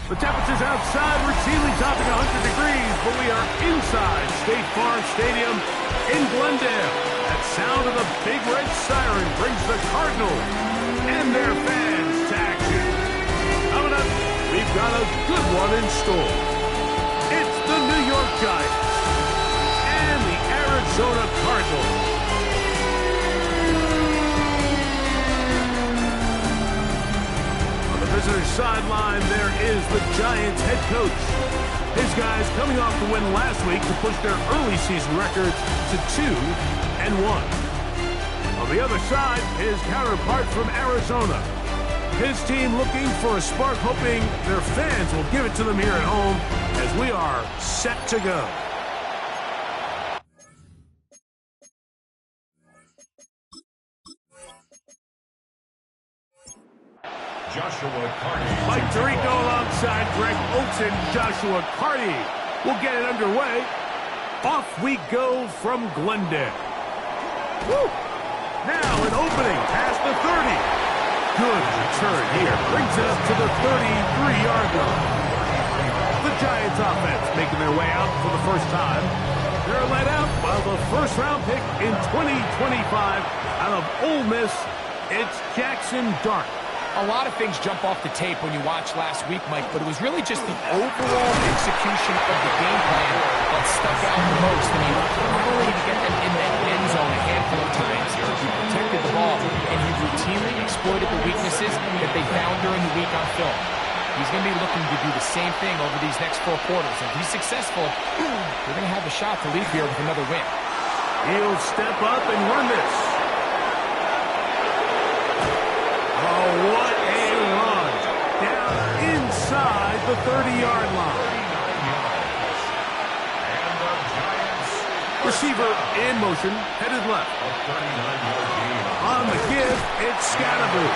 The temperatures outside routinely topping 100 degrees, but we are inside State Farm Stadium in Glendale. That sound of the big red siren brings the Cardinals and their fans to action. Coming up, we've got a good one in store. It's the New York Giants and the Arizona Cardinals. Visitor sideline, there is the Giants head coach. His guys coming off the win last week to push their early season record to 2-1. On the other side, his counterpart from Arizona. His team looking for a spark, hoping their fans will give it to them here at home as we are set to go. Joshua Carty. Mike Tirico alongside Greg Olsen. Joshua Carty will get it underway. Off we go from Glendale. Woo! Now an opening past the 30. Good return here. Brings it up to the 33-yard line. The Giants offense making their way out for the first time. They're led out by the first-round pick in 2025 out of Ole Miss. It's Jackson Dart. A lot of things jump off the tape when you watch last week, Mike, but it was really just the overall execution of the game plan that stuck out the most. I mean, not only did he get them in that end zone a handful of times, he protected the ball, and he routinely exploited the weaknesses that they found during the week on film. He's going to be looking to do the same thing over these next 4 quarters. If he's successful, they're going to have a shot to leave here with another win. He'll step up and run this. Oh, what a run. Down inside the 30-yard line. And the Giants. Receiver in motion, headed left. On the give, it's Scatterboot.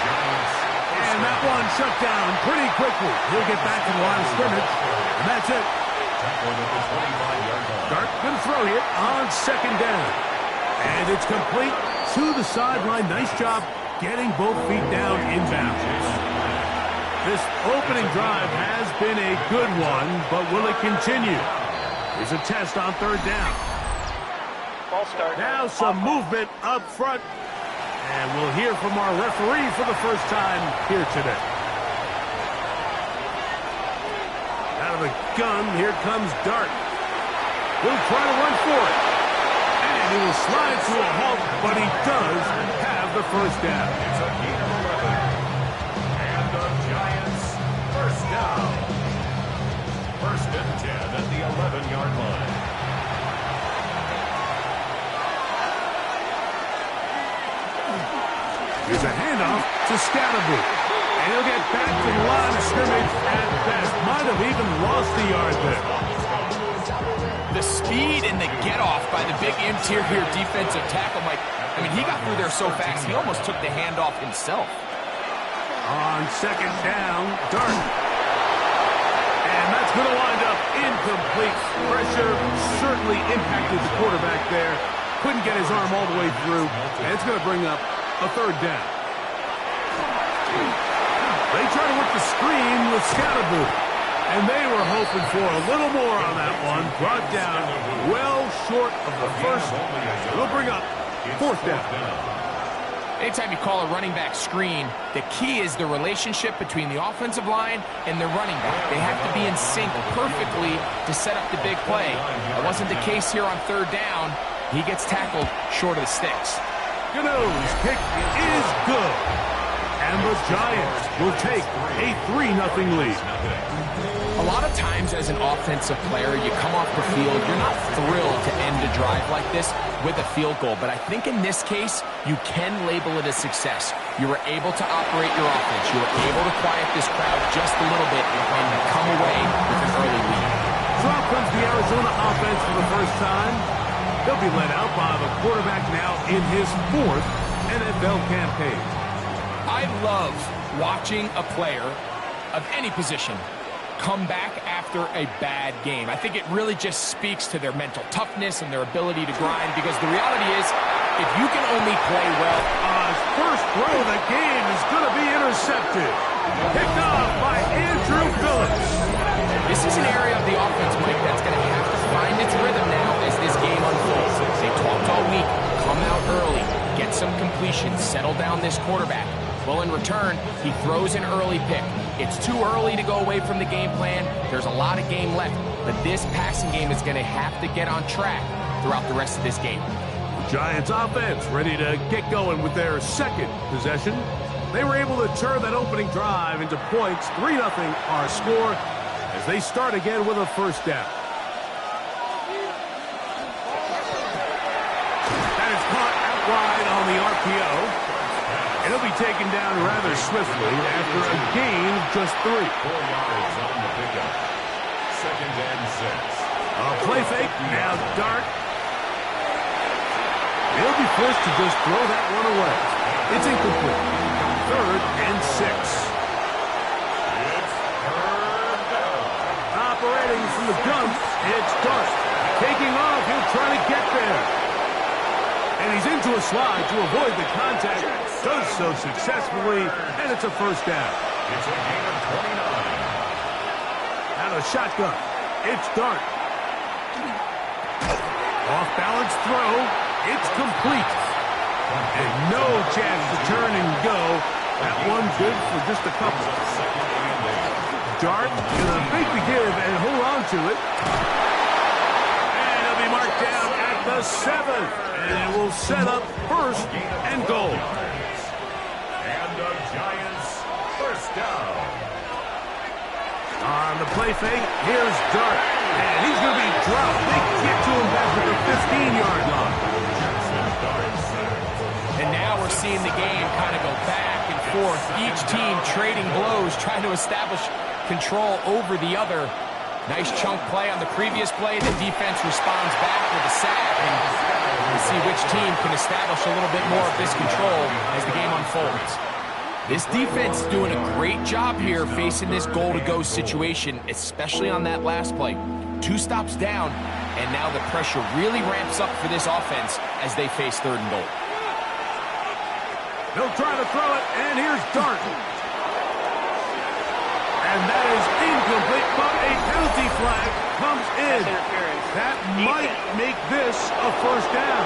And that one shut down pretty quickly. He'll get back to the line of scrimmage, and that's it. Dart going to throw here on second down. And it's complete to the sideline. Nice job getting both feet down inbounds. This opening drive has been a good one, but will it continue? Here's a test on third down. Now some movement up front, and we'll hear from our referee for the first time here today. Out of the gun, here comes Dart. He'll try to run for it. And he will slide to a halt, but he does have the first down. It's a gain of 11. And the Giants first down. First and 10 at the 11-yard line. Here's a handoff to Scatterboot. And he'll get back to the line of scrimmage at best. Might have even lost the yard there. The speed and the get-off by the big interior defensive tackle, Mike. I mean, he got through there so fast, he almost took the handoff himself. On second down, Dart. And that's going to wind up incomplete. Pressure certainly impacted the quarterback there. Couldn't get his arm all the way through. And it's going to bring up a third down. They try to work the screen with Scatterboot. And they were hoping for a little more on that one. Brought down well short of the first. It'll bring up fourth down. Anytime you call a running back screen, the key is the relationship between the offensive line and the running back. They have to be in sync perfectly to set up the big play. That wasn't the case here on third down. He gets tackled short of the sticks. Gano's kick is good. And the Giants will take a 3-0 lead. A lot of times as an offensive player, you come off the field, you're not thrilled to end a drive like this with a field goal. But I think in this case, you can label it a success. You were able to operate your offense. You were able to quiet this crowd just a little bit and come away with an early lead. So out comes the Arizona offense for the first time. They'll be led out by the quarterback now in his 4th NFL campaign. I love watching a player of any position come back after a bad game. I think it really just speaks to their mental toughness and their ability to grind, because the reality is, if you can only play well... First throw of the game is going to be intercepted. Picked off by Andrew Phillips. This is an area of the offense, Mike, that's going to have to find its rhythm now as this game unfolds. They talked all week, come out early, get some completions, settle down this quarterback. Well, in return, he throws an early pick. It's too early to go away from the game plan. There's a lot of game left, but this passing game is going to have to get on track throughout the rest of this game. Giants offense ready to get going with their second possession. They were able to turn that opening drive into points. 3-0 our score as they start again with a first down. That is caught out wide on the RPO. And he'll be taken down rather swiftly after a gain of just 3. 4 yards on the pickup. 2nd and 6. A play fake, now Dart. He'll be forced to just throw that one away. It's incomplete. 3rd and 6. It's third down. Operating from the gun, it's Dart. Taking off, he'll try to get there. And he's into a slide to avoid the contact. Does so successfully, and it's a first down. It's a gain of 29. Out of shotgun, it's Dart. Off-balance throw, it's complete. And no chance to turn and go. That one good for just a couple. Dart gonna make the give and hold on to it. And he'll be marked down at the 7th. And it will set up 1st and goal. And the Giants first down. On the play fake, here's Dart. And he's going to be dropped. They get to him back at the 15-yard line. And now we're seeing the game kind of go back and forth. Each team trading blows, trying to establish control over the other. Nice chunk play on the previous play. The defense responds back with a sack. And we'll see which team can establish a little bit more of this control as the game unfolds. This defense is doing a great job here facing this goal-to-go situation, especially on that last play. 2 stops down, and now the pressure really ramps up for this offense as they face 3rd and goal. They'll try to throw it, and here's Dart. And that is incomplete, but a penalty flag comes in. That might make this a first down.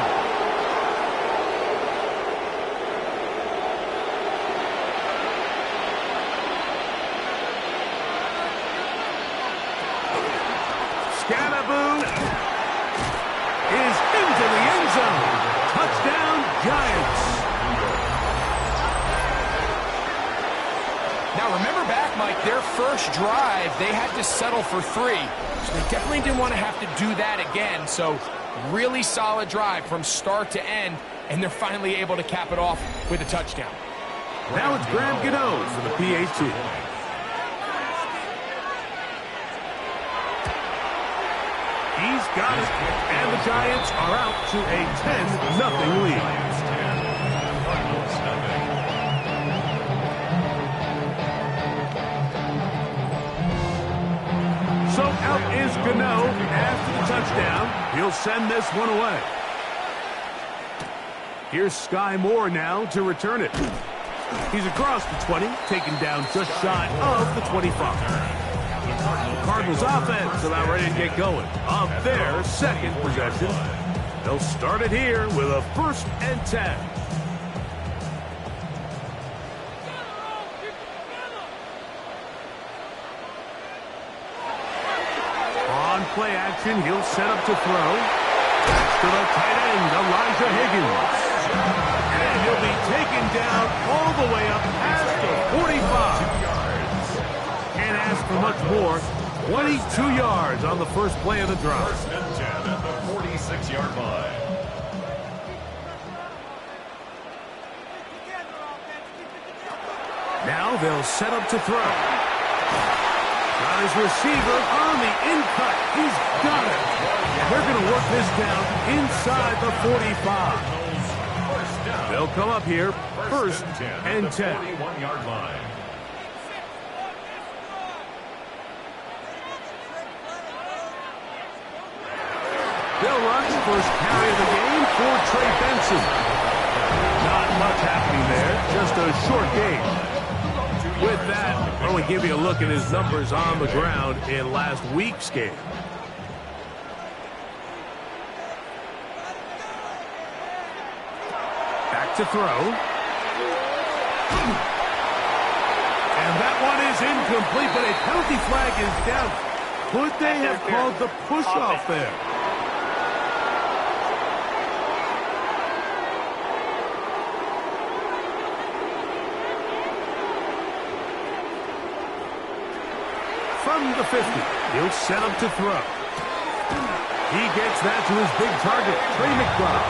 Scannaboo is into the end zone. Touchdown, Giants. Now remember back, Mike, their first drive, they had to settle for 3. So they definitely didn't want to have to do that again. So really solid drive from start to end, and they're finally able to cap it off with a touchdown. Now it's Graham Gano for the PAT. He's got it, and the Giants are out to a 10-0 lead. So out is Gano after the touchdown. He'll send this one away. Here's Sky Moore now to return it. He's across the 20, taken down just shy of the 25. Cardinals offense about ready to get going on their second possession. They'll start it here with a 1st and 10. On play action, he'll set up to throw. To the tight end, Elijah Higgins. And he'll be taken down all the way up past the 45. Can't ask for much more. 22 yards on the first play of the drive. 1st and 10 at the 46-yard line. Now they'll set up to throw. Got his receiver on the in-cut. He's got it. And they're going to work this down inside the 45. They'll come up here 1st and 10. 41-yard line. They'll run first carry of the game for Trey Benson. Not much happening there, just a short game. With that, I want to give you a look at his numbers on the ground in last week's game. Back to throw. And that one is incomplete, but a penalty flag is down. Could they have called the push-off there? From the 50, he'll set up to throw. He gets that to his big target, Trey McBride.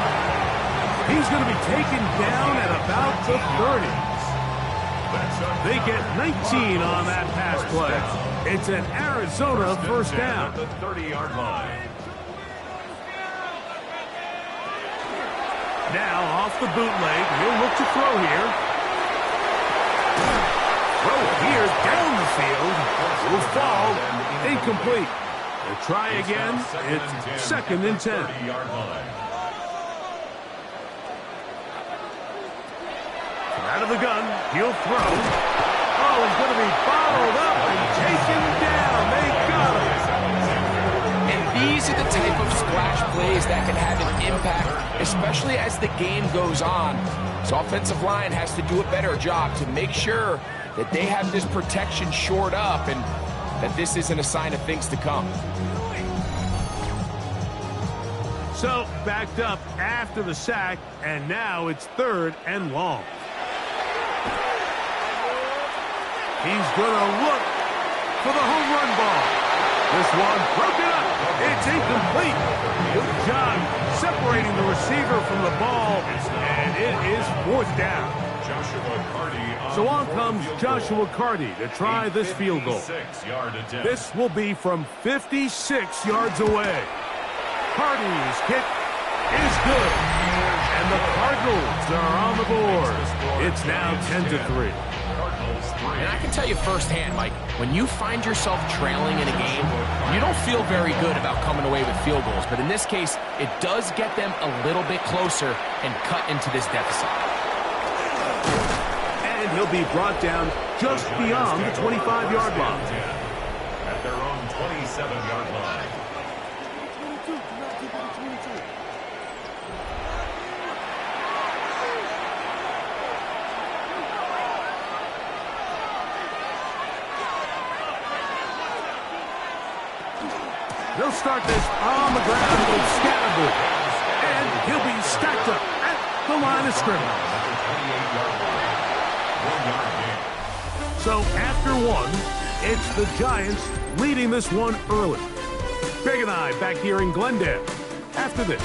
He's going to be taken down at about the 30. They get 19 on that pass play. It's an Arizona first down. The 30-yard line. Now off the bootleg, he'll look to throw here. Throw here down the field. Will fall. Incomplete. They'll try again. It's second and 10. Out of the gun, he'll throw. Oh, he's going to be followed up and taken down. They got him. And these are the type of splash plays that can have an impact, especially as the game goes on. So offensive line has to do a better job to make sure that they have this protection shored up and that this isn't a sign of things to come. So, backed up after the sack, and now it's third and long. He's going to look for the home run ball. This one broken up. It's incomplete. Good job separating the receiver from the ball, and it is fourth down. So on comes Joshua Cardi to try this field goal. This will be from 56 yards away. Cardi's kick is good, and the Cardinals are on the board. It's now 10-3. And I can tell you firsthand, Mike, when you find yourself trailing in a game, you don't feel very good about coming away with field goals. But in this case, it does get them a little bit closer and cut into this deficit. And he'll be brought down just beyond the 25-yard line. At their own 27-yard line. They'll start this on the ground with Scattergood. And he'll be stacked up at the line of scrimmage. So after one, it's the Giants leading this one early. Greg and I back here in Glendale after this.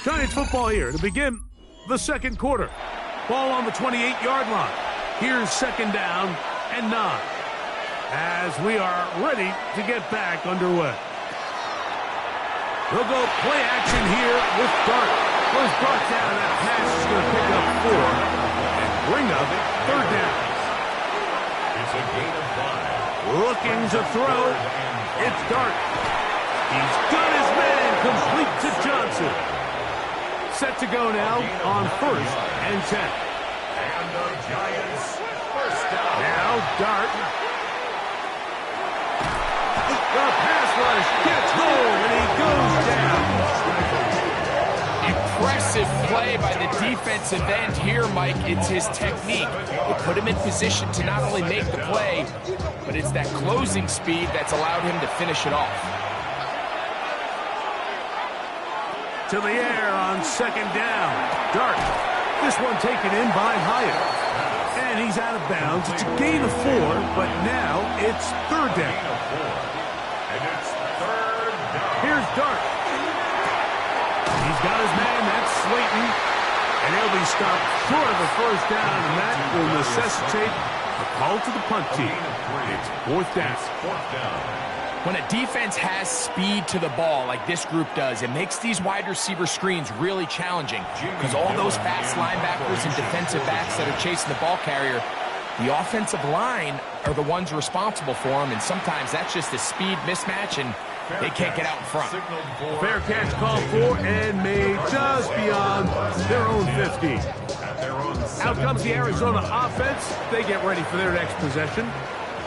Giants football here to begin the second quarter. Ball on the 28-yard line. Here's second down and 9 as we are ready to get back underway. They'll go play action here with Dart. Was brought down. That pass is going to pick up 4 and bring up third down. It's a gain of 5. Looking to throw. It's Dart. He's got his man complete to Johnson. Set to go now on first and 10. And the Giants first down. Now Dart. The pass rush gets home and he goes down. Impressive play by the defensive end here, Mike. It's his technique. It put him in position to not only make the play, but it's that closing speed that's allowed him to finish it off. To the air on second down. Dart. This one taken in by Hyatt. And he's out of bounds. It's a gain of 4, but now it's third down. And it's third down. Here's Dart. He's got his man. That's Slayton. And he'll be stopped short of the first down, and that will necessitate a call to the punt team. It's fourth down. When a defense has speed to the ball like this group does, it makes these wide receiver screens really challenging because all those fast linebackers and defensive backs that are chasing the ball carrier, the offensive line are the ones responsible for them, and sometimes that's just a speed mismatch, and they can't get out in front. Fair catch called for and made just beyond their own 50. Out comes the Arizona offense. They get ready for their next possession.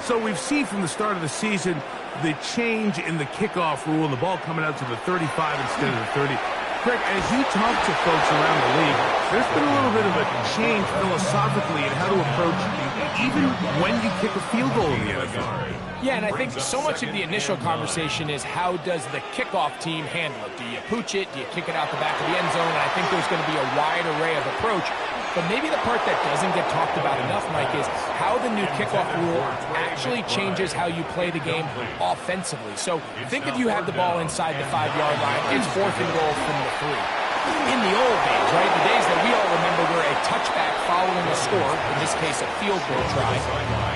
So we've seen from the start of the season the change in the kickoff rule and the ball coming out to the 35 instead of the 30. Greg, as you talk to folks around the league, there's been a little bit of a change philosophically in how to approach even when you kick a field goal in the NFL. Yeah, and I think so much of the initial conversation is how does the kickoff team handle it? Do you pooch it? Do you kick it out the back of the end zone? And I think there's going to be a wide array of approach. But maybe the part that doesn't get talked about enough, Mike, is how the new kickoff rule actually changes how you play the game offensively. So think if you have the ball inside the 5-yard line, it's 4th and goal from the 3. In the old days, right, the days that we all remember were a touchback following a score, in this case a field goal try,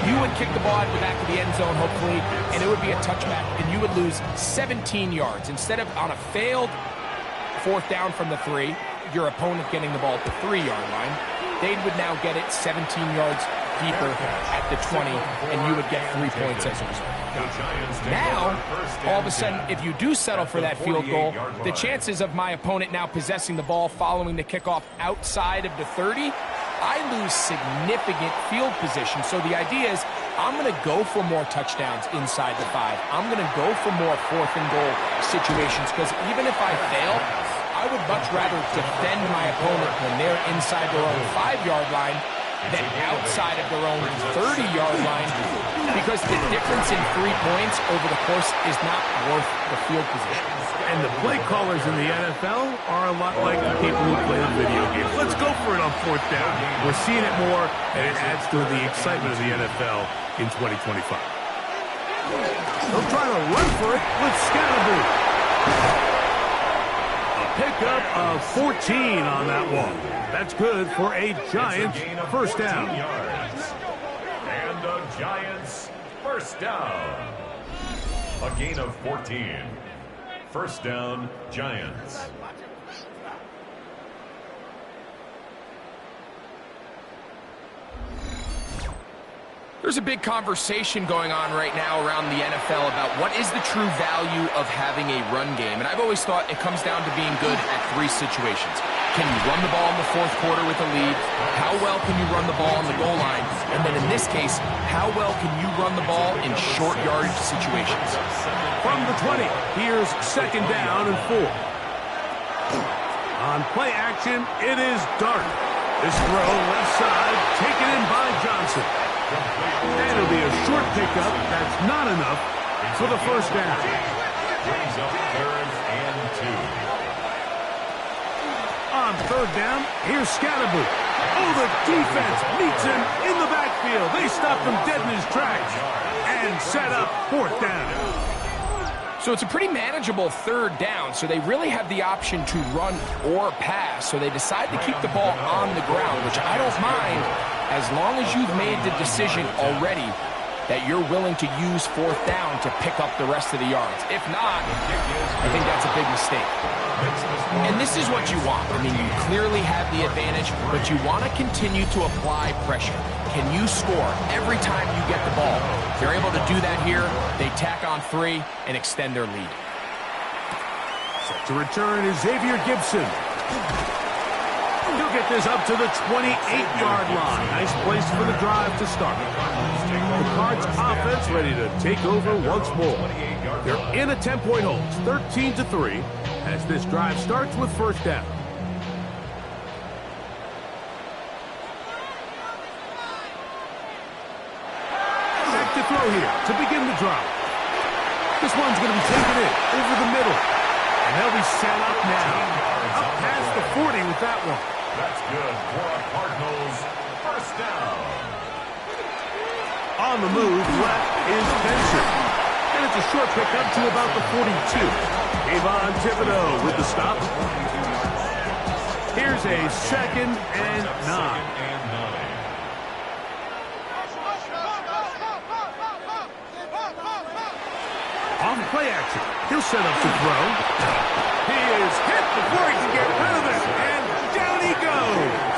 you would kick the ball at the back of the end zone, hopefully, and it would be a touchback, and you would lose 17 yards. Instead of on a failed 4th down from the 3, your opponent getting the ball at the 3-yard line, they would now get it 17 yards deeper at the 20, and you would get 3 points as a result. Now, all of a sudden, if you do settle for that field goal, the chances of my opponent now possessing the ball following the kickoff outside of the 30, I lose significant field position. So the idea is I'm going to go for more touchdowns inside the 5. I'm going to go for more 4th and goal situations because even if I fail, I would much rather defend my opponent when they're inside their own 5-yard line than outside of their own 30-yard line because the difference in 3 points over the course is not worth the field position. And the play callers in the NFL are a lot like the people who play the video games. Let's go for it on 4th down. We're seeing it more, and it adds to the excitement of the NFL in 2025. They'll try to run for it with Scatterboo. Pickup of 14 on that one. That's good for a Giants first down. And a Giants first down. A gain of 14. First down, Giants. There's a big conversation going on right now around the NFL about what is the true value of having a run game. And I've always thought it comes down to being good at 3 situations. Can you run the ball in the 4th quarter with a lead? How well can you run the ball on the goal line? And then in this case, how well can you run the ball in short yardage situations? From the 20, here's 2nd down and 4. On play action, it is Dart. This throw left side, taken in by Johnson. And it'll be a short pickup. That's not enough for the first down. Brings up 3rd and 2. On 3rd down, here's Scatterboo. Oh, the defense meets him in the backfield. They stop him dead in his tracks and set up 4th down. So it's a pretty manageable 3rd down, so they really have the option to run or pass. So they decide to keep the ball on the ground, which I don't mind as long as you've made the decision already that you're willing to use 4th down to pick up the rest of the yards. If not, I think that's a big mistake. And this is what you want. I mean, you clearly have the advantage, but you want to continue to apply pressure. Can you score every time you get the ball? If they're able to do that here, they tack on 3 and extend their lead. Set to return is Xavier Gibson. He'll get this up to the 28-yard line. Nice place for the drive to start. The Cards offense ready to take over once more. They're in a 10-point hold, 13-3, as this drive starts with 1st down. Back to throw here to begin the drive. This one's going to be taken in over the middle. And they'll be set up now. Up past the 40 with that one. That's good for a Cardinals first down. On the move, left is Benson. And it's a short pickup to about the 42. Avon Thibodeau with the stop. Here's a 2nd and 9. On play action. He'll set up to throw. He is hit before he can get rid of it. And down he goes.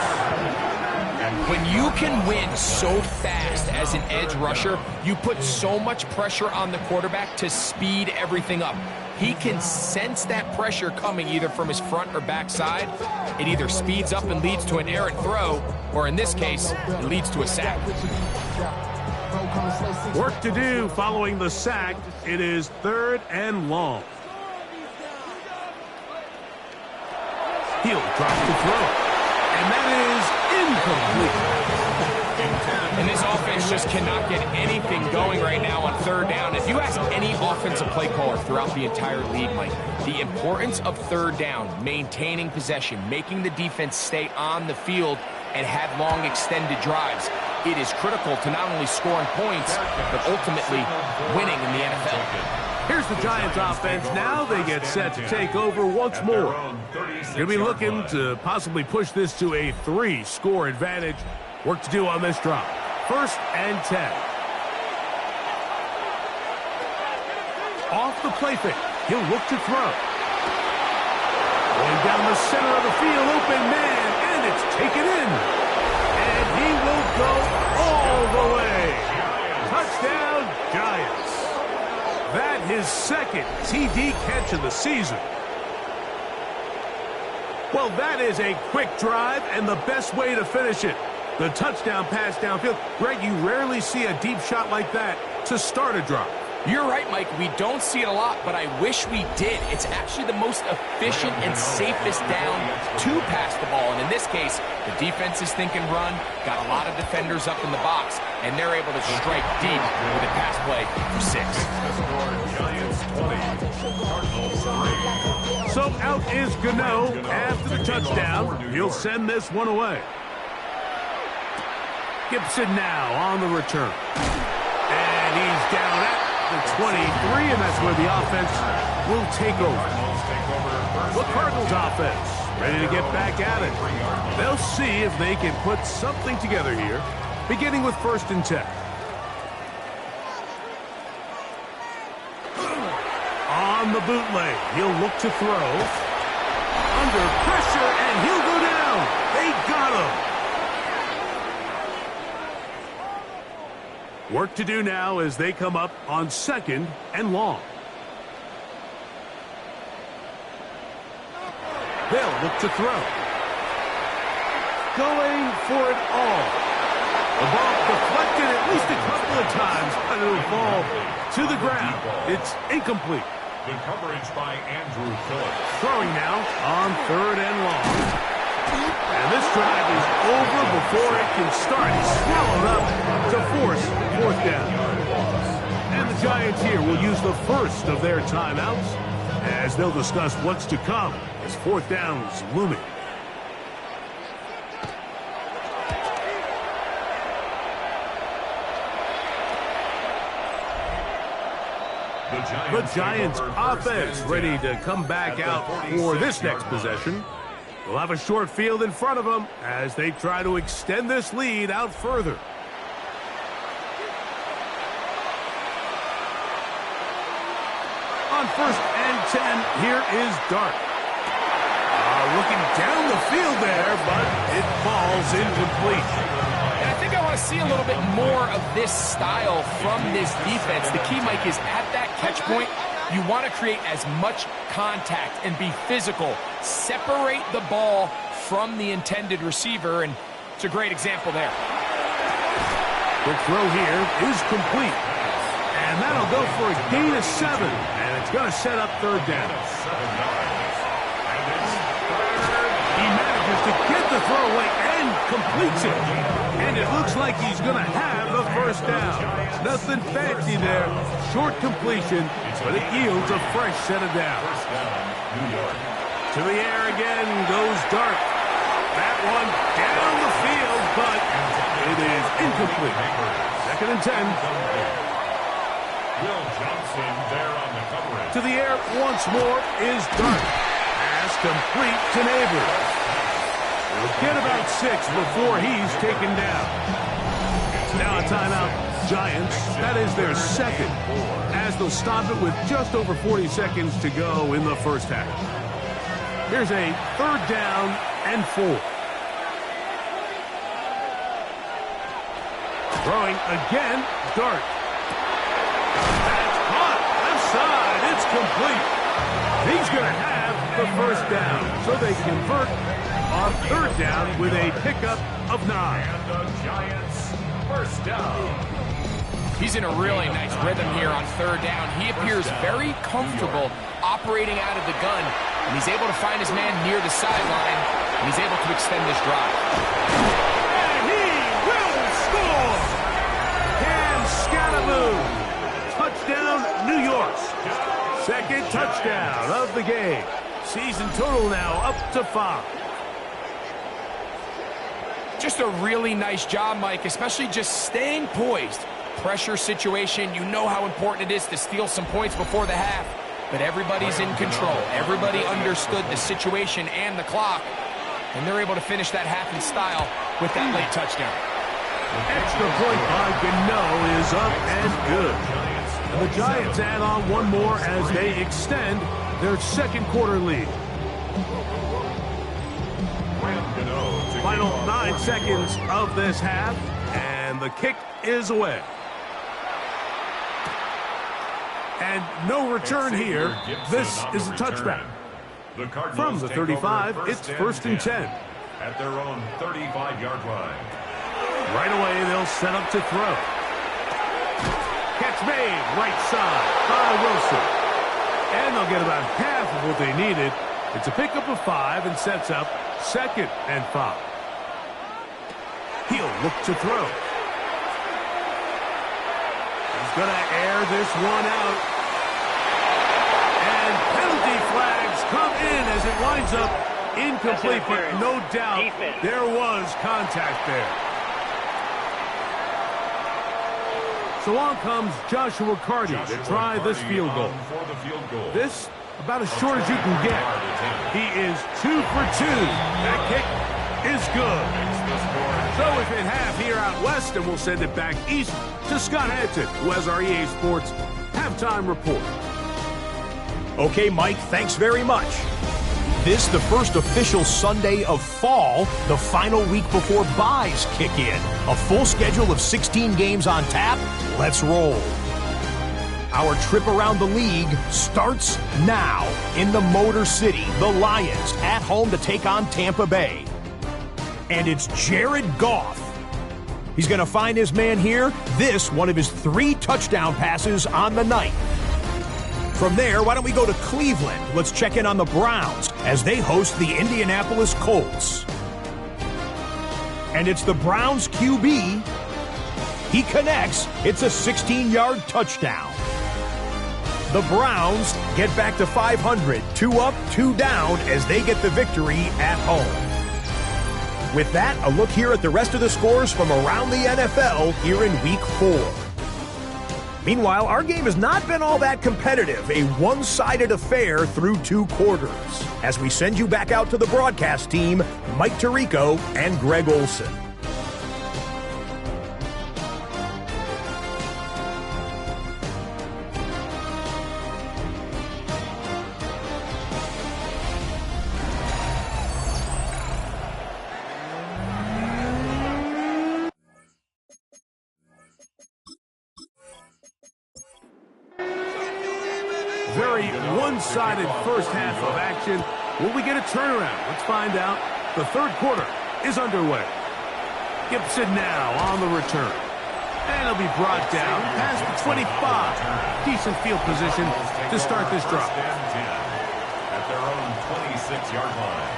When you can win so fast as an edge rusher, you put so much pressure on the quarterback to speed everything up. He can sense that pressure coming either from his front or back side. It either speeds up and leads to an errant throw, or in this case, it leads to a sack. Work to do following the sack. It is 3rd and long. He'll drop to throw. And that is incomplete. And this offense just cannot get anything going right now on 3rd down. If you ask any offensive play caller throughout the entire league, Mike, the importance of 3rd down, maintaining possession, making the defense stay on the field, and have long extended drives, it is critical to not only scoring points, but ultimately winning in the NFL. Here's the Giants offense. Now they get set to take over once more. Going to be looking to possibly push this to a 3-score advantage. Work to do on this drop. 1st and 10. Off the play fake. He'll look to throw. Going down the center of the field, open man, and it's taken in. And he will go all the way. Touchdown, Giants. That his 2nd TD catch of the season. Well, that is a quick drive and the best way to finish it. The touchdown pass downfield. Greg, you rarely see a deep shot like that to start a drive. You're right, Mike. We don't see it a lot, but I wish we did. It's actually the most efficient and safest down to pass the ball. And in this case, the defense is thinking run, got a lot of defenders up in the box, and they're able to strike deep with a pass play for 6. So out is Gano after the touchdown. He'll send this one away. Gibson now on the return. And he's down at the 23, and that's where the offense will take over. The Cardinals offense ready to get back at it. They'll see if they can put something together here, beginning with 1st and 10. On the bootleg, he'll look to throw. Under pressure, and he'll go down. They got him. Work to do now as they come up on 2nd and long. They'll look to throw. Going for it all. The ball deflected at least a couple of times, but it'll fall to the ground. It's incomplete. The coverage by Andrew Phillips. Throwing now on 3rd and long. And this drive is over before it can start. Swallowed up to force 4th down. And the Giants here will use the first of their timeouts as they'll discuss what's to come as 4th down's looming. The Giants offense ready to come back out for this next possession. They'll have a short field in front of them as they try to extend this lead out further. On 1st and 10, here is Dart. Looking down the field there, but it falls incomplete. And I think I want to see a little bit more of this style from this defense. The key, Mike, is at that catch point, you want to create as much contact and be physical. Separate the ball from the intended receiver, and it's a great example there. The throw here is complete. And that'll go for a gain of 7, and it's going to set up 3rd down. He manages to get the throw away and completes it. And it looks like he's going to have the 1st down. Nothing fancy there. Short completion, but it yields a fresh set of downs. To the air again goes Dart. That one down the field, but it is incomplete. 2nd and 10. Will Johnson there on the coverage. To the air once more is Dart. Pass complete to Neighbors. He'll get about 6 before he's taken down. Now a timeout Giants. That is their second, as they'll stop it with just over 40 seconds to go in the first half. Here's a 3rd down and 4. Throwing again, Dart. That's caught, left side, it's complete. He's going to have the first down, so they convert on 3rd down with a pickup of 9. And the Giants, first down. He's in a really nice rhythm here on 3rd down. He appears very comfortable operating out of the gun, and he's able to find his man near the sideline, and he's able to extend this drive. And he will score! Cam Scattaboo! Touchdown, New York. Second touchdown of the game. Season total now up to 5. Just a really nice job, Mike, especially just staying poised. Pressure situation, you know how important it is to steal some points before the half. But everybody's in control. Everybody understood the situation and the clock. And they're able to finish that half in style with that late touchdown. Extra point by Gano is up and good. And the Giants add on one more as they extend their second quarter lead. Final 9 seconds of this half, and the kick is away. And no return here. This is a touchback. From the 35, it's 1st and 10. At their own 35-yard line. Right away, they'll set up to throw. Catch made, right side by Wilson. And they'll get about half of what they needed. It's a pickup of 5 and sets up 2nd and 5. He'll look to throw. He's going to air this one out. And penalty flags come in as it winds up incomplete, but no doubt there was contact there. So on comes Joshua Carty to try this field goal. This, about as short as you can get. He is 2 for 2. That kick is good. So within half here out west, and we'll send it back east to Scott Hanson, who has our EA Sports halftime report. Okay, Mike, thanks very much. This, the first official Sunday of fall, the final week before byes kick in. A full schedule of 16 games on tap. Let's roll. Our trip around the league starts now in the Motor City. The Lions at home to take on Tampa Bay. And it's Jared Goff. He's going to find his man here. This, one of his 3 touchdown passes on the night. From there, why don't we go to Cleveland? Let's check in on the Browns as they host the Indianapolis Colts. And it's the Browns QB. He connects. It's a 16-yard touchdown. The Browns get back to 500, 2 up, 2 down as they get the victory at home. With that, a look here at the rest of the scores from around the NFL here in Week 4. Meanwhile, our game has not been all that competitive, a one-sided affair through 2 quarters. As we send you back out to the broadcast team, Mike Tirico and Greg Olson. Very one-sided first half of action. Will we get a turnaround? Let's find out. The 3rd quarter is underway. Gibson now on the return. And he'll be brought down past the 25. Decent field position to start this drive. At their own 26-yard line.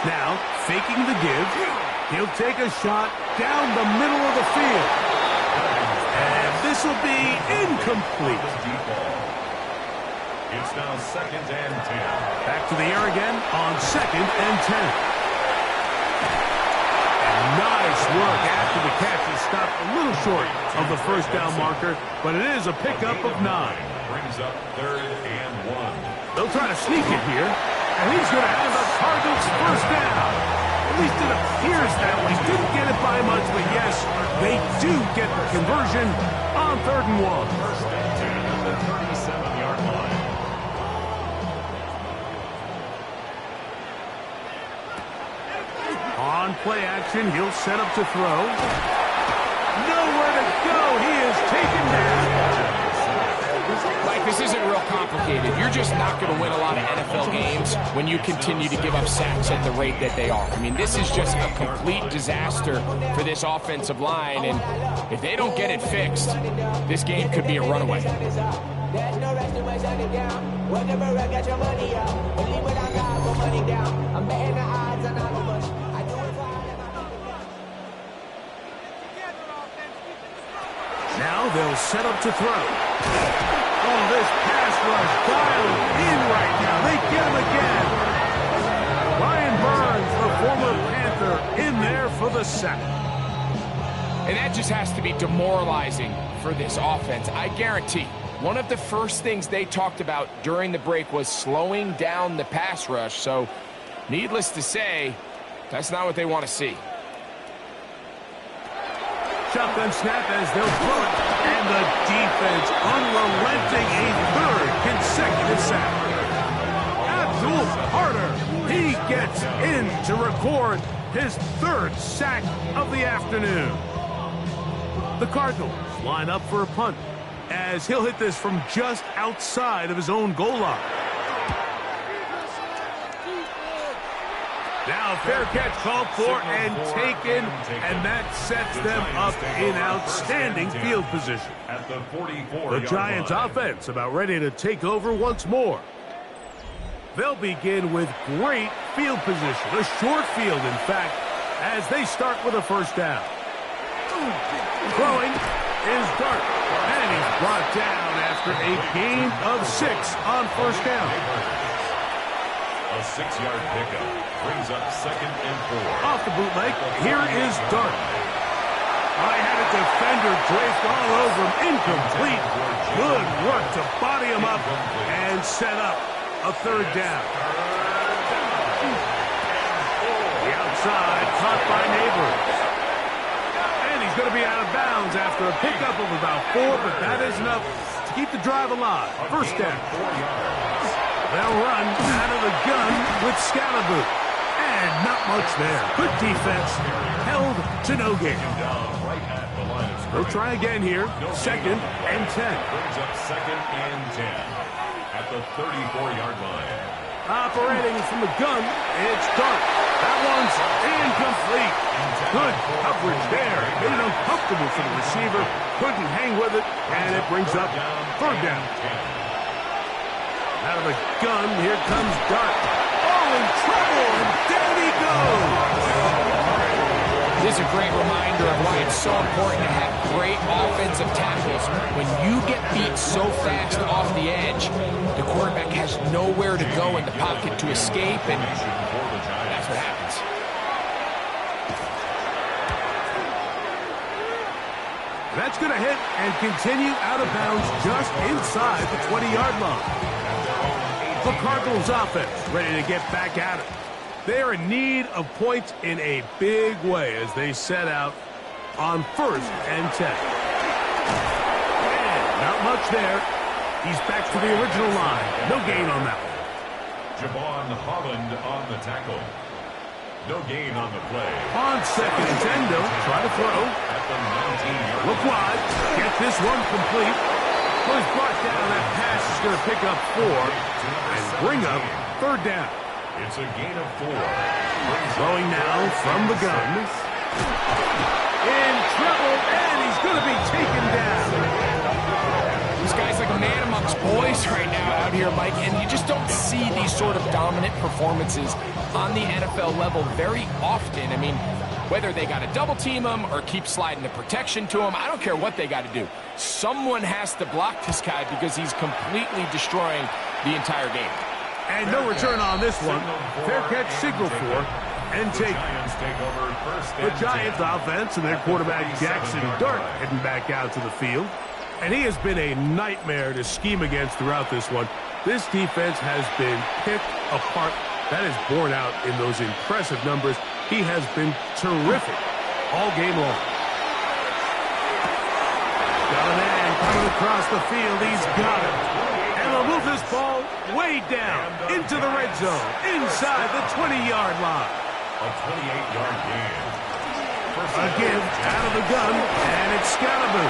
Now, faking the give, he'll take a shot down the middle of the field. And this will be incomplete. It's now 2nd and 10. Back to the air again on 2nd and 10. And nice work after the catch. He stopped a little short of the first down marker, but it is a pickup of 9. brings up 3rd and 1. They'll try to sneak it here, and he's going to have the Cardinals first down. At least it appears that way. Didn't get it by much, but yes, they do get the conversion on 3rd and 1. First and 10 at the 37-yard line. On play action, he'll set up to throw. Nowhere to go. He is taken down. Mike, this isn't real complicated. You're just not going to win a lot of NFL games when you continue to give up sacks at the rate that they are. I mean, this is just a complete disaster for this offensive line, and if they don't get it fixed, this game could be a runaway. Now they'll set up to throw. Oh, this pass rush dialed in right now. They get him again. Ryan Burns, the former Panther, in there for the sack. And that just has to be demoralizing for this offense. I guarantee one of the first things they talked about during the break was slowing down the pass rush. So, needless to say, that's not what they want to see. Shotgun snap as they'll throw it. And the defense unrelenting, a 3rd consecutive sack. Abdul Carter, he gets in to record his 3rd sack of the afternoon. The Cardinals line up for a punt as he'll hit this from just outside of his own goal line. Now fair catch called for and taken, and that sets them up in outstanding field position. At the 44-yard The Giants line. offense about ready to take over once more. They'll begin with great field position, a short field in fact, as they start with a first down. Throwing is Dart, and he's brought down after a gain of 6 on first down. A 6-yard pickup brings up 2nd and 4. Off the bootleg, here is Dart. I had a defender draped all over him, incomplete. Good work to body him up and set up a 3rd down. The outside caught by Neighbors. And he's going to be out of bounds after a pickup of about 4, but that is enough to keep the drive alive. First down. 4 yards. They'll run out of the gun with Scalaboot. And not much there. Good defense. Held to no gain. Down right at the line of They'll scrimmage. try again here. 2nd and 10. Brings up 2nd and 10 at the 34-yard line. Operating from the gun, it's Dart. That one's incomplete. Good coverage there. Made it uncomfortable for the receiver. Couldn't hang with it, and it brings up 3rd down. Out of the gun, here comes Dart. Oh, in trouble, and down he goes. This is a great reminder of why it's so important to have great offensive tackles. When you get beat so fast off the edge, the quarterback has nowhere to go in the pocket to escape, and that's what happens. That's going to hit and continue out of bounds just inside the 20-yard line. The Cardinals offense ready to get back at it. They are in need of points in a big way as they set out on 1st and 10. And not much there. He's back to the original line. No gain on that one. Javon Holland on the tackle. No gain on the play. On 2nd and 10, they'll try to throw. At the 19-yard Look wide. Get this one complete. Well, he's brought down. That pass is going to pick up 4 and bring up 3rd down. It's a gain of 4. Throwing now from the gun. In trouble, and he's going to be taken down. This guy's like a man amongst boys right now out here, Mike, and you just don't see these sort of dominant performances on the NFL level very often. I mean, whether they got to double team him or keep sliding the protection to him, I don't care what they got to do. Someone has to block this guy because he's completely destroying the entire game. And no return on this one. Fair catch signal for and take the Giants offense and their quarterback Jackson Dart heading back out to the field. And he has been a nightmare to scheme against throughout this one. This defense has been picked apart. That is borne out in those impressive numbers. He has been terrific all game long. Got a man coming across the field. He's got it. And they'll move this ball way down into the red zone, inside the 20-yard line. A 28-yard gain. A gift out of the gun, and it's Scalaboo.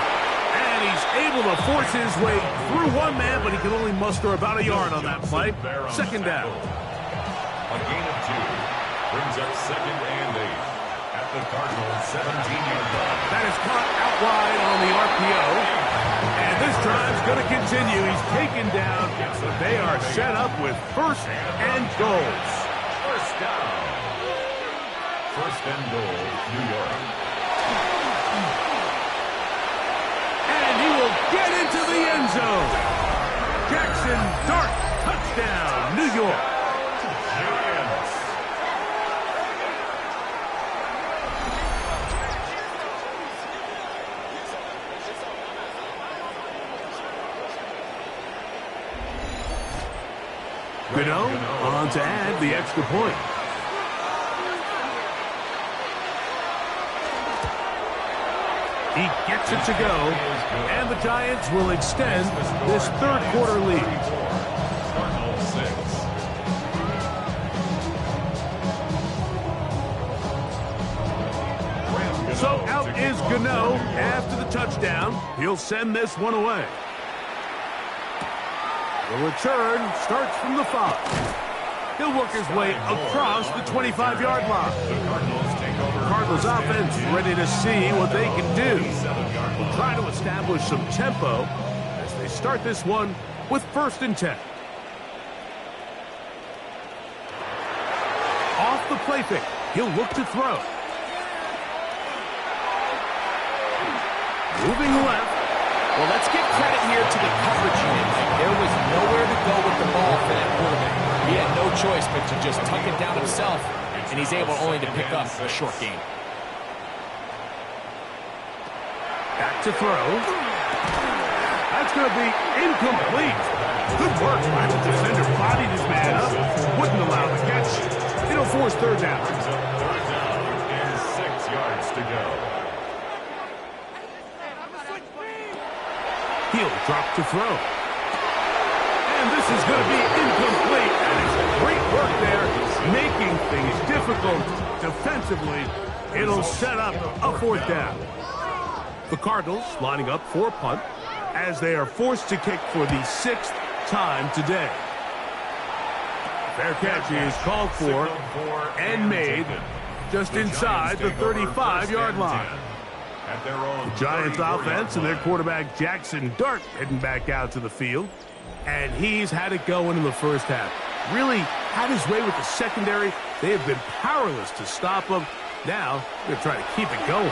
And he's able to force his way through one man, but he can only muster about a yard on that play. Second down. A gain of 2 brings up 2nd and 8 at the Cardinals' 17-yard line. That is caught out wide on the RPO. And this drive's going to continue. He's taken down, but they are set up with 1st and goals. First down. 1st and goal, New York. He will get into the end zone. Jackson Dart, touchdown, New York. Giants. Gano on to add the extra point. He gets it to go, and the Giants will extend this 3rd quarter lead. Cardinals 6. So out is Gano after the touchdown. He'll send this one away. The return starts from the 5. He'll work his way across the 25-yard line. Cardinals offense ready to see what they can do. We'll try to establish some tempo as they start this one with 1st and 10. Off the play fake, he'll look to throw. Moving left. Well, let's give credit here to the coverage unit. There was nowhere to go with the ball for that quarterback. He had no choice but to just tuck it down himself, and he's able only to pick up a short gain. Back to throw. That's going to be incomplete. Good work by the defender. Bodied his man up. Wouldn't allow the catch. It'll force 3rd down. 3rd down and 6 yards to go. He'll drop to throw. And this is going to be incomplete. That is great work there, making things difficult defensively. It'll set up a 4th down. The Cardinals lining up for a punt as they are forced to kick for the 6th time today. Fair catch is called for and made just inside the 35-yard line. The Giants offense and their quarterback Jackson Dart heading back out to the field. And he's had it going in the first half. Really had his way with the secondary. They have been powerless to stop him. Now they're trying to keep it going.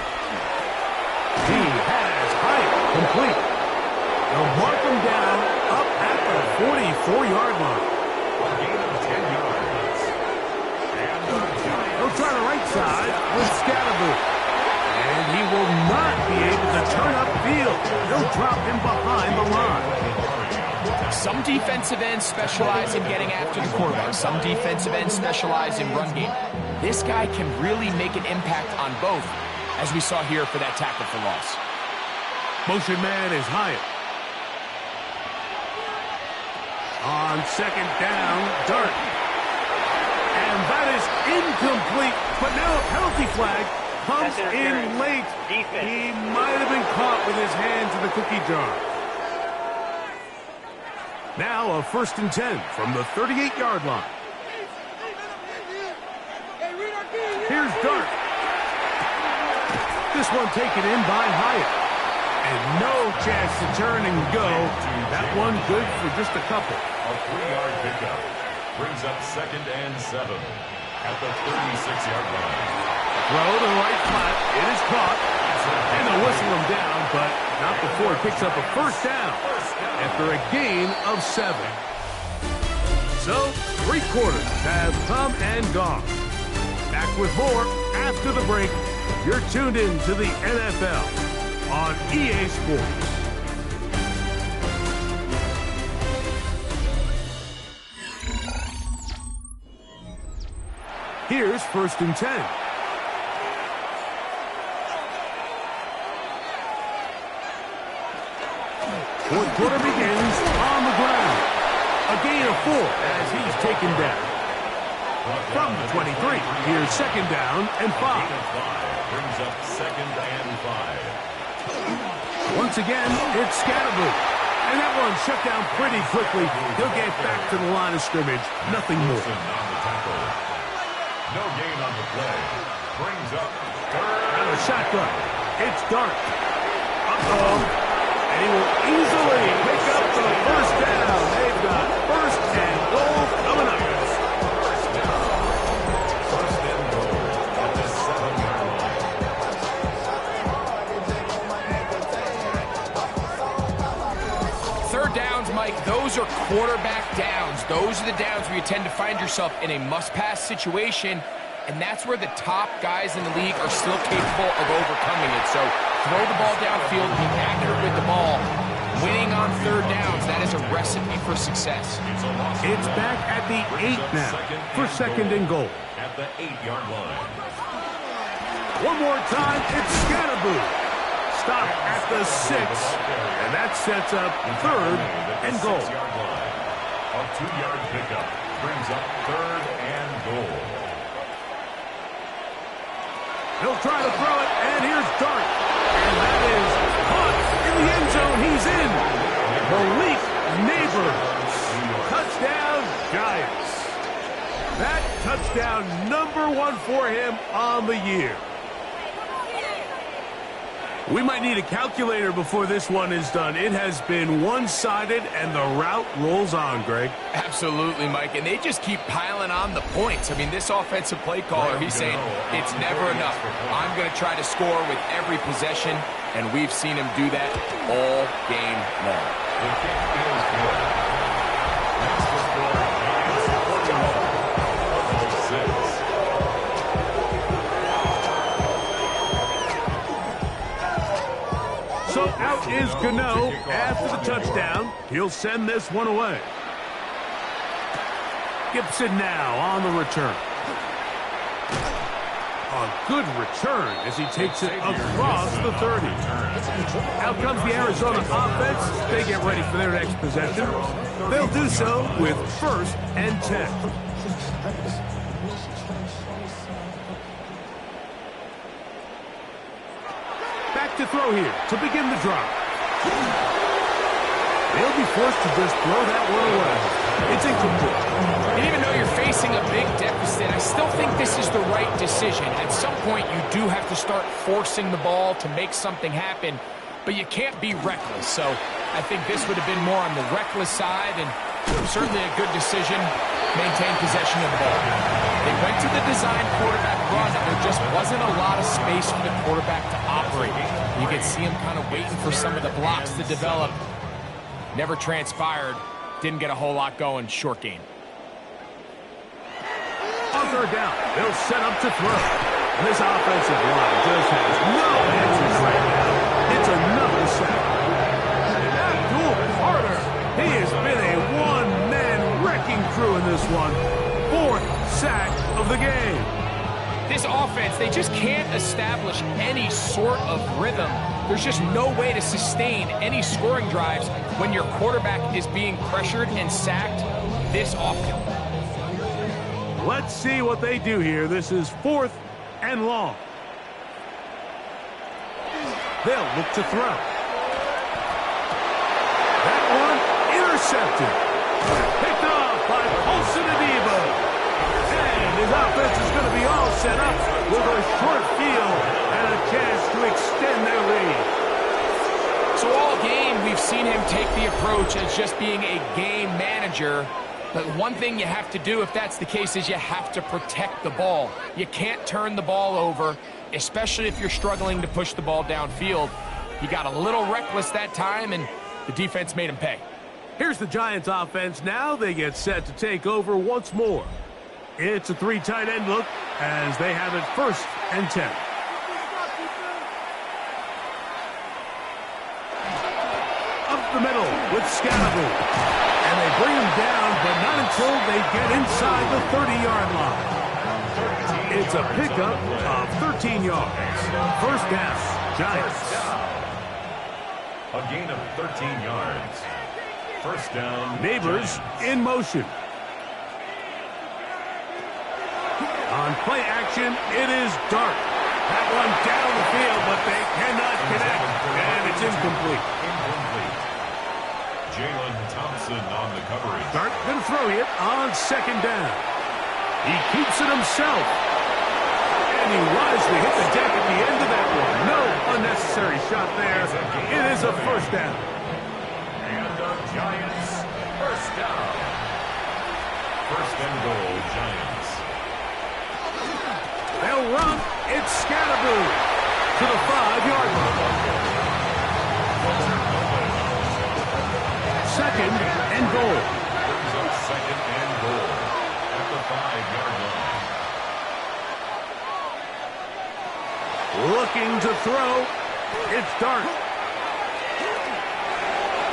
He has height complete. They'll mark him down up at the 44-yard line. A gain of 10 yards. And the Giants. They'll try the right side with Scalaboo. And he will not be able to turn upfield. They'll drop him behind the line. Some defensive ends specialize in getting after the quarterback. Some defensive ends specialize in run game. This guy can really make an impact on both, as we saw here for that tackle for loss. Motion man is Hyatt. On 2nd down, Dart. And that is incomplete, but now a penalty flag comes in late. He might have been caught with his hands in the cookie jar. Now a 1st and 10 from the 38-yard line. Here's Dart. This one taken in by Hyatt. And no chance to turn and go. That one good for just a couple. A 3-yard pickup brings up 2nd and 7 at the 36-yard line. Throw to the right flat. It is caught. And they'll whistle him down, but not before he picks up a 1st down after a gain of 7. So, 3 quarters have come and gone. Back with more after the break. You're tuned in to the NFL on EA Sports. Here's 1st and 10. Fourth quarter begins on the ground. A gain of 4 as he's taken down. From the 23, here's 2nd down and 5. Brings up 2nd and 5. Once again, it's Scatterboo. And that one shut down pretty quickly. He'll get back to the line of scrimmage. Nothing more. No gain on the play. Brings up 3rd. Out of shotgun. It's Dart. Uh-oh. And he will easily pick up the 1st down. They've got 1st and goal coming up. 1st and goal at the 7-yard line. Third downs, Mike, those are quarterback downs. Those are the downs where you tend to find yourself in a must-pass situation, and that's where the top guys in the league are still capable of overcoming it. So throw the ball downfield, be accurate with the ball. Winning on 3rd downs, that is a recipe for success. It's back at the 8 now for 2nd and goal. At the 8-yard line. One more time, it's Scatterboo. Stop at the 6, and that sets up 3rd and goal. A 2-yard pickup brings up 3rd and goal. He'll try to throw it, and here's Dart. And that is caught in the end zone. He's in. Malik Neighbors. Touchdown, Giants. That touchdown number 1 for him on the year. We might need a calculator before this one is done. It has been one-sided, and the route rolls on, Greg. Absolutely, Mike, and they just keep piling on the points. I mean, this offensive play caller, he's saying it's never enough. I'm going to try to score with every possession, and we've seen him do that all game long. The kick is good. Next to score, Giants 41. 6. So out is Gano after the touchdown. He'll send this one away. Gibson now on the return. A good return as he takes it across the 30. Out comes the Arizona offense. They get ready for their next possession. They'll do so with 1st and 10. Back to throw here to begin the drive. They'll be forced to just throw that one away. It's incomplete. And even though you're facing a big deficit, I still think this is the right decision. At some point, you do have to start forcing the ball to make something happen, but you can't be reckless. So I think this would have been more on the reckless side, and certainly a good decision. Maintain possession of the ball. They went to the design quarterback run, and there just wasn't a lot of space for the quarterback to operate. You could see him kind of waiting for some of the blocks to develop. Never transpired. Didn't get a whole lot going. Short game. On 3rd down, they'll set up to throw. And this offensive line just has no answers right now. It's another sack. Abdul Carter, he has been a one-man wrecking crew in this one. 4th sack of the game. This offense, they just can't establish any sort of rhythm. There's just no way to sustain any scoring drives when your quarterback is being pressured and sacked this often. Let's see what they do here. This is 4th and long. They'll look to throw. That one intercepted. Picked off by Paulson Adebo. And his offense is going to be all set up with a short field and a chance to extend their lead. So all game, we've seen him take the approach as just being a game manager. But one thing you have to do if that's the case is you have to protect the ball. You can't turn the ball over, especially if you're struggling to push the ball downfield. He got a little reckless that time, and the defense made him pay. Here's the Giants offense now. They get set to take over once more. It's a 3 tight end look as they have it 1st and 10. Up the middle with Scatterboo. And they bring him down, but not until they get inside the 30-yard line. it's a pickup of 13 yards. First down, Giants. A gain of 13 yards. First down. Neighbors in motion. On play action, it is Dart. That one down the field, but they cannot connect, and it's incomplete. Jalen Thompson on the coverage. Dart going to throw it on second down. He keeps it himself. And he wisely hit the deck at the end of that one. No unnecessary shot there. It is a first down. And the Giants, first down. First and goal, Giants. They'll run. It's Scatterboo to the 5-yard line. Second and goal. Brings up second and goal at the 5-yard line. Looking to throw. It's Dart.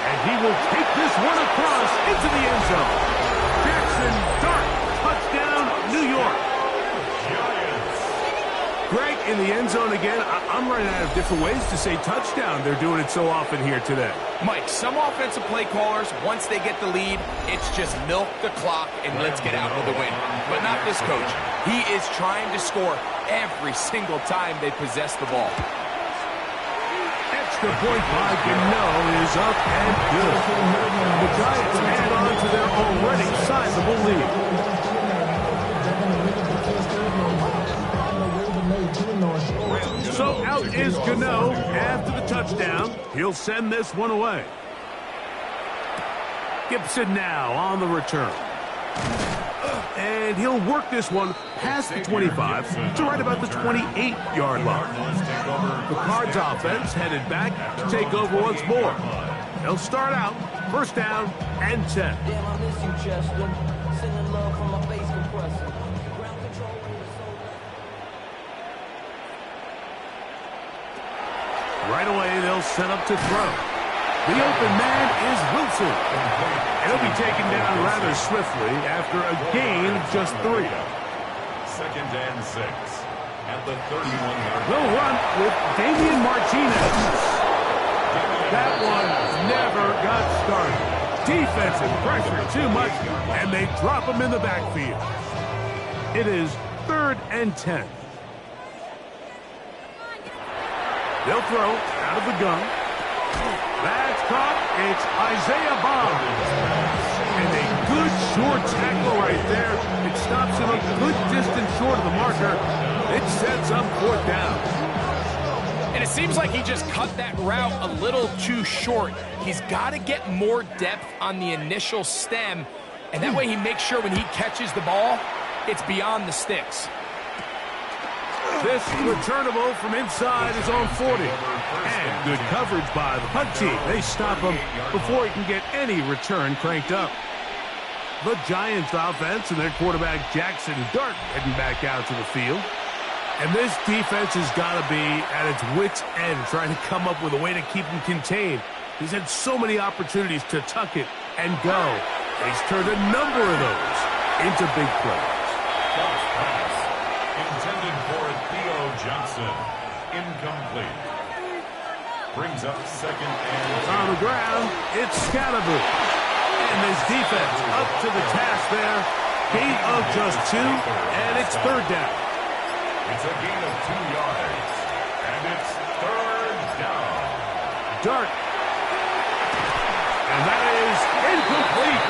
And he will take this one across into the end zone. Jackson Dart. Touchdown, New York. Greg, in the end zone again. I'm running out of different ways to say touchdown. They're doing it so often here today. Mike, some offensive play callers, once they get the lead, it's just milk the clock and let's get out with the win. But not this coach. He is trying to score every single time they possess the ball. Extra point by Gano is up and good. The Giants add on to their already sizable lead. So out is Gano after the touchdown. He'll send this one away. Gibson now on the return. And he'll work this one past the 25 to right about the 28-yard line. The Cards offense headed back to take over once more. They'll start out first down and 10. Damn, I miss you, Chester. Sending love from my face compressor. Ground control when it's so Right away, they'll set up to throw. The open man is Wilson. And he'll be taken down rather swiftly after a gain of just 3. Second and 6 at the 31-yard line. They'll run with Damian Martinez. That one never got started. Defensive pressure too much, and they drop him in the backfield. It is 3rd and 10. They'll throw out of the gun. That's caught. It's Isaiah Bond. And a good short tackle right there. It stops him a good distance short of the marker. It sets up 4th down. And it seems like he just cut that route a little too short. He's got to get more depth on the initial stem, and that way he makes sure when he catches the ball, it's beyond the sticks. This returnable from inside is on 40. And good coverage by the punt team. They stop him before he can get any return cranked up. The Giants offense and their quarterback Jackson Dart heading back out to the field. And this defense has got to be at its wit's end trying to come up with a way to keep him contained. He's had so many opportunities to tuck it and go. And he's turned a number of those into big plays. Intended for Theo Johnson. Incomplete. Brings up second and On the ground, it's Scatterboo. And this defense up to the task there. Gain of just 2, and it's 3rd down. it's a gain of 2 yards. And it's 3rd down. Dart. And that is incomplete.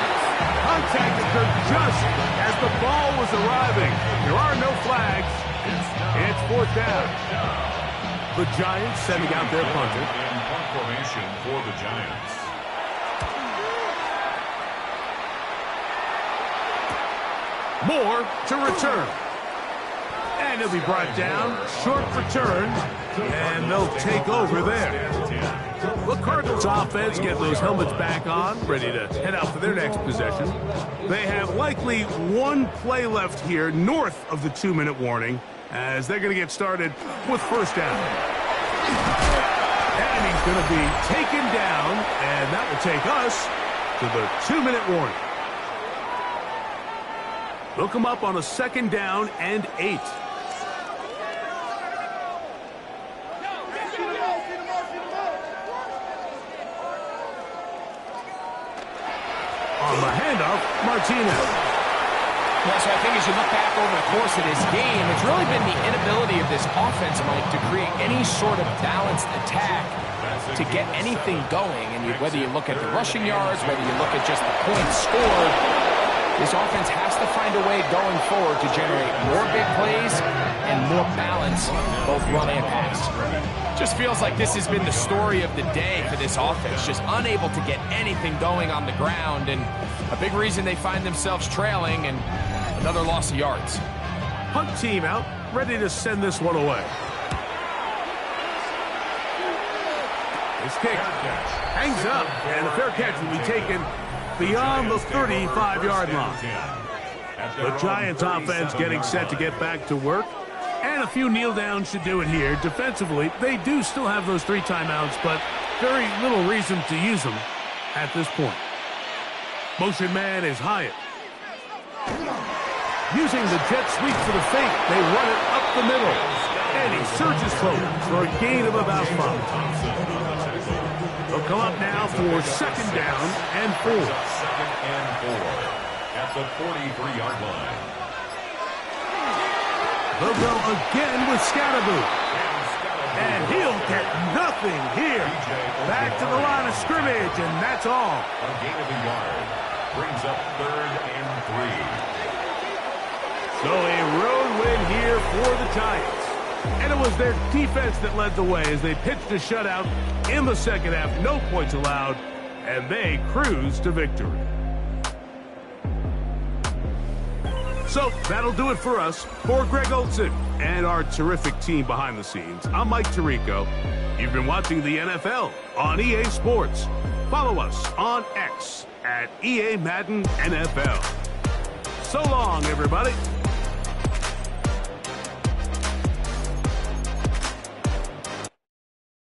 Contact occurred just as the ball was arriving. There are no flags. It's 4th down. The Giants sending out their punter. In punt formation for the Giants. More to return. And he'll be brought down. Short return. And they'll take over there. The Cardinals offense get those helmets back on, ready to head out for their next possession. They have likely one play left here north of the 2-minute warning as they're going to get started with first down. And he's going to be taken down, and that will take us to the 2-minute warning. They'll come up on a 2nd down and 8. On the handoff, Martinez. Well, so I think as you look back over the course of this game, it's really been the inability of this offense, Mike, to create any sort of balanced attack to get anything going. And whether you look at the rushing yards, whether you look at just the points scored, this offense has to find a way going forward to generate more big plays and more balance, both run and pass. Just feels like this has been the story of the day for this offense, just unable to get anything going on the ground, and a big reason they find themselves trailing and another loss of yards. Punt team out, ready to send this one away. This kick hangs up, and a fair catch will be taken beyond the 35-yard line. The Giants offense getting set to get back to work, and a few kneel downs should do it here. Defensively, they do still have those 3 timeouts, but very little reason to use them at this point. Motion man is Hyatt. Using the jet sweep for the fake, they run it up the middle, and he surges forward for a gain of about 5. They'll come up now for second down and 4. Second and 4 at the 43-yard line. They'll go again with Scatterboo. And he'll get nothing here. Back to the line of scrimmage, and that's all. A gain of a yard brings up 3rd and 3. So a road win here for the Giants. And it was their defense that led the way as they pitched a shutout in the second half. No points allowed, and they cruised to victory. So that'll do it for us. For Greg Olsen and our terrific team behind the scenes, I'm Mike Tirico. You've been watching the NFL on EA Sports. Follow us on X at EA Madden NFL. So long, everybody.